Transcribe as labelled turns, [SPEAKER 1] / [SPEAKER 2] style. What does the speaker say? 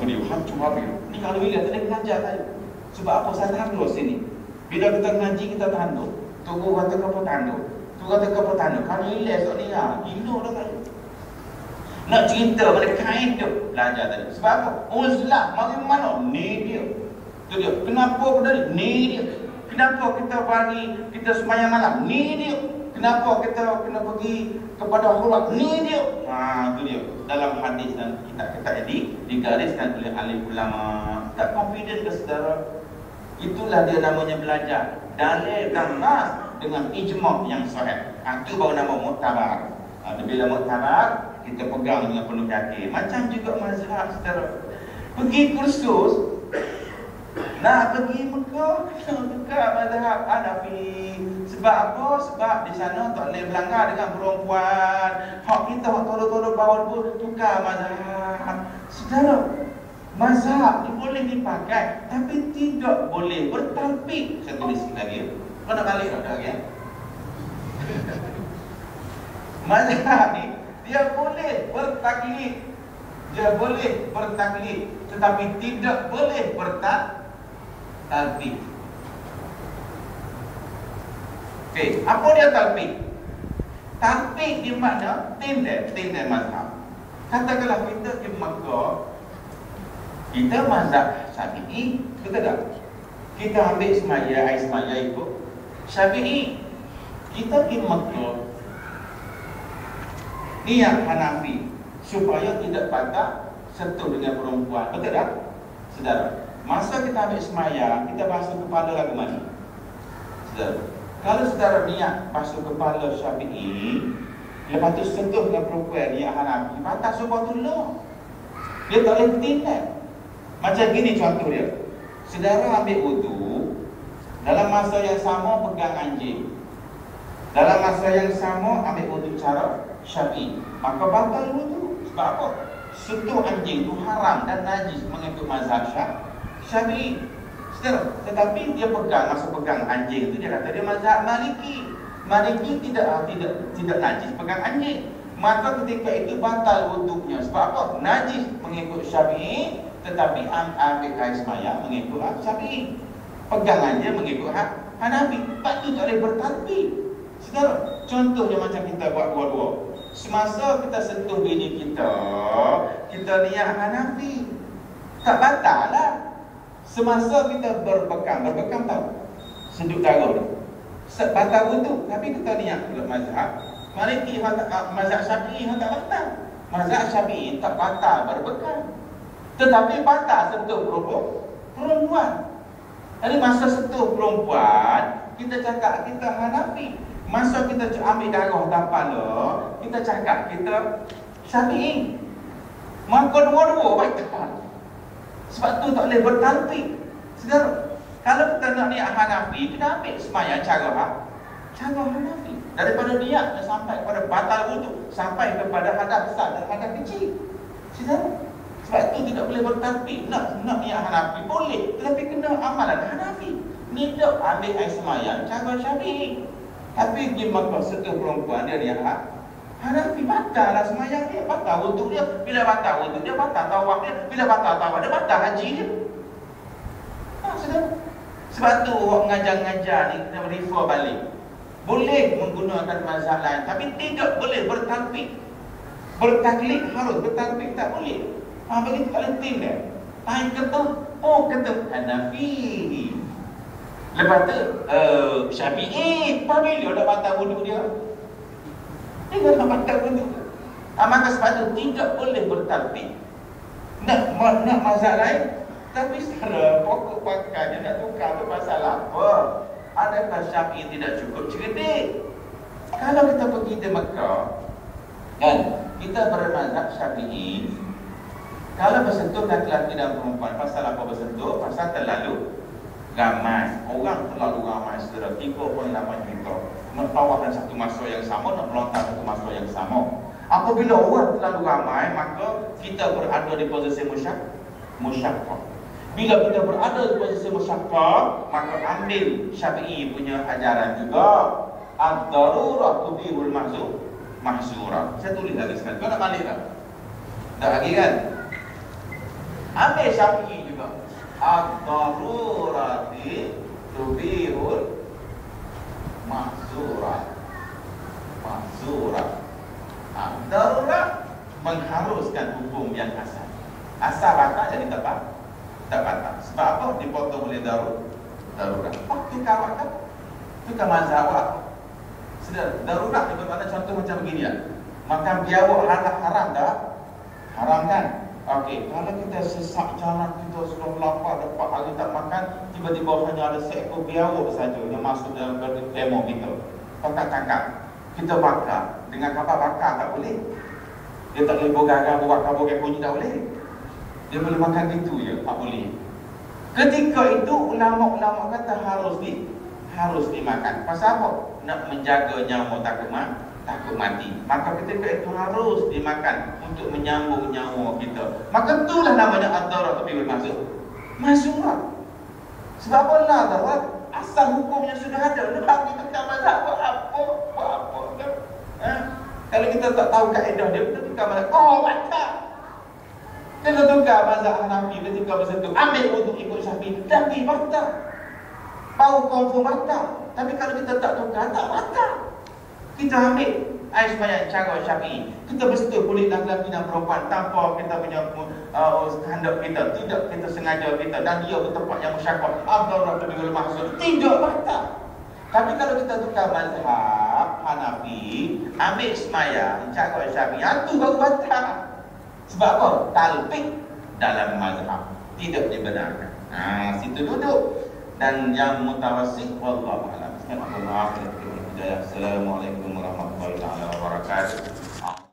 [SPEAKER 1] dia hancur habis. Ni kalau bila tak ada mengajar saya. Sebab apa saya tanduk sini? Bila kita ngaji kita tanduk. Tunggu kata apa tanduk. Tu kata apa tanduk. Kalau bila esok ni gila dah saya. Nak cerita pada kain tu belajar tadi. Sebab apa? Uzlah mari mana? Ni dia. Tu dia. Kenapa tadi? Ni dia. Kenapa kita bagi kita sembahyang malam? Ni dia. Kenapa kita kena pergi kepada Allah? Ni dia. Tu dia. Dalam hadis dan kitab-kitab ini digariskan oleh alim ulama. Tak confident ke saudara? Itulah dia namanya belajar. Dalil dan nas dengan ijma' yang sahih. Itu baru nama muktabar. Bila muktabar kita pegang dengan penuh yakin. Macam juga mazhab saudara. Pergi kursus nak pergi Mekah, kena tukar mazhab Hanafi. Sebab apa? Sebab di sana tak boleh berlanggar dengan perempuan. Hak kita hak tolong-tolong bawah pun tukar mazhab. Saudara, mazhab ni boleh dipakai tapi tidak boleh bertalfik. Saya tulis lagi. Kau nak balik dah lagi. Mazhab ni dia boleh bertaklid. Dia boleh bertaklid tetapi tidak boleh bertalfik. Okey, apa dia talfik? Talfik di makna tindai mazhab. Katakanlah kita di Mekah, kita mazhab Syafi'i, betul tak? Kita ambil semaya, air semaya ikut Syafi'i. Kita di Mekah niat Hanafi supaya tidak patah sentuh dengan perempuan, betul tak? Saudara, masa kita ambil semaya, kita basuh kepala lagu mana? Saudara, kalau saudara niat basuh kepala Syafi'i, lepas tu sentuh dengan perempuan niat Hanafi, patah subuh dulu. Dia tak boleh bertindak. Macam gini contoh dia. Saudara ambil wudu, dalam masa yang sama pegang anjing. Dalam masa yang sama ambil wudu cara Syafi'i, maka batal wudu. Sebab apa? Sentuh anjing itu haram dan najis mengikut mazhab Syafi'i. Saudara, tetapi dia pegang, masa pegang anjing itu dia kata dia mazhab Maliki. Maliki tidak najis pegang anjing. Maka ketika itu batal wudunya. Sebab apa? Najis mengikut Syafi'i, tetapi ambil air semaya mengikut Syafi'i. Pegang anjing mengikut Hanafi. Sebab itu tak boleh bertalfik. Saudara, contohnya macam kita buat dua-dua. Semasa kita sentuh bini kita niat Hanafi, tak batal lah. Semasa kita berbekam tahu? Sejuk darah tu batal wudu, tapi kita niat pula mazhab Maliki, mazhab Syafi'i tak batal. Mazhab Syafi'i tak batal berbekam, tetapi batal sentuh perempuan. Jadi masa sentuh perempuan, kita cakap kita Hanafi. Masa kita ambil darah dan kepala, kita cakap kita Syafi'i. Maka dua-dua batal. Sebab tu tak boleh bertalfik. Saudara, kalau kita nak niat Hanafi, kita ambil semaya cara Hanafi. Daripada niat sampai kepada batal wudu, sampai kepada hadas besar dan hadas kecil. Saudara, sebab tu tidak boleh bertalfik. Nak niat Hanafi boleh, tetapi kena amalan Hanafi. Tidak ambil air semaya cara Syafi'i. Tapi di Mekah sentuh perempuan dia niat Hanafi, batal lah semayang dia, batal wudu dia. Bila batal wudu dia, batal tawaf dia. Bila batal tawaf dia, batal haji dia. Saudara, sebab tu orang mengajar-ngajar ni kena refer balik. Boleh menggunakan mazhab lain, tapi tidak boleh bertalfik. Bertaklid harus, bertalfik tak boleh. Begitu tak boleh tindak. Lain kata, kata Hanafi. Lepas tu Syafi'i, bila dah batal wudu dia? Dia dah batal wudu. Maka sebab tu tidak boleh bertalfik. Nak mazhab lain, tapi secara pokok pakai dia nak tukar tu pasal apa? Adakah Syafi'i tidak cukup cerdik? Kalau kita pergi di Mekah, kan, kita bermazhab Syafi'i. Kalau bersentuh laki-laki dan perempuan, pasal apa bersentuh? Pasal terlalu ramai. Orang terlalu ramai, saudara. 3.8 juta nak tawaf dalam satu masa yang sama, nak melontar satu masa yang sama. Apabila orang terlalu ramai, maka kita berada di posisi musyaqqah. Bila kita berada di posisi musyaqqah, maka ambil Syafi'i punya ajaran juga, ad-darurah tubihul mahzurah. Saya tulis lagi sekali. Kau nak balik tak? Tak lagi kan? Ambil Syafi'i juga. Ad-darurati tubihul mahzurat. Mahzurat. Darurat mengharuskan hukum yang asal. Asal batal jadi tak batal. Sebab apa? Dipotong oleh darurat. Tukar waktu. Tukar mazhab apa? Sudah, darurat itu mana contoh macam begini ya. Makan biawak haram tak? Haram kan? Okey, kalau kita sesak jalan, kita sudah lapar, dapat hari tak makan, tiba-tiba hanya ada seekor biawak saja yang masuk dalam demo kita. Tangkap. Kita bakar. Dengan kapal bakar tak boleh. Dia tak boleh bogagan, bakar-bakar bunyi tak boleh. Dia boleh makan gitu je, tak boleh. Ketika itu ulama-ulama kata harus dimakan. Pasal apa? Nak menjaga nyawa takut mati. Maka ketika itu harus dimakan untuk menyambung nyawa kita. Maka itulah namanya ad-darurat tubihul mahzurat. Sebab apa darurat? Asal hukumnya sudah ada. Lepas kita tak mazhab buat apa? Kalau kita tak tahu kaedah dia, kita tukar mazhab. Batal. Kita tukar mazhab Hanafi, kita tukar mazhab tu. Ambil untuk ikut Syafi'i, tapi batal. Bau confirm batal. Tapi kalau kita tak tukar, tak batal. Kita ambil air sembahyang cara Syafi'i. Kita betul kulit lelaki dan perempuan tanpa kita punya kehendak kita. Tidak kita sengaja kita. Dan dia bertempat yang musyaqqah. Ad-darurat tubihul mahzurat. Tidak batal. Tapi kalau kita tukar mazhab Hanafi, ambil sembahyang cara Syafi'i, itu baru batal. Sebab apa? Talfiq dalam mazhab. Tidak dibenarkan. Situ duduk. Dan yang mutawassit wallahu a'lam. Assalamualaikum warahmatullahi wabarakatuh.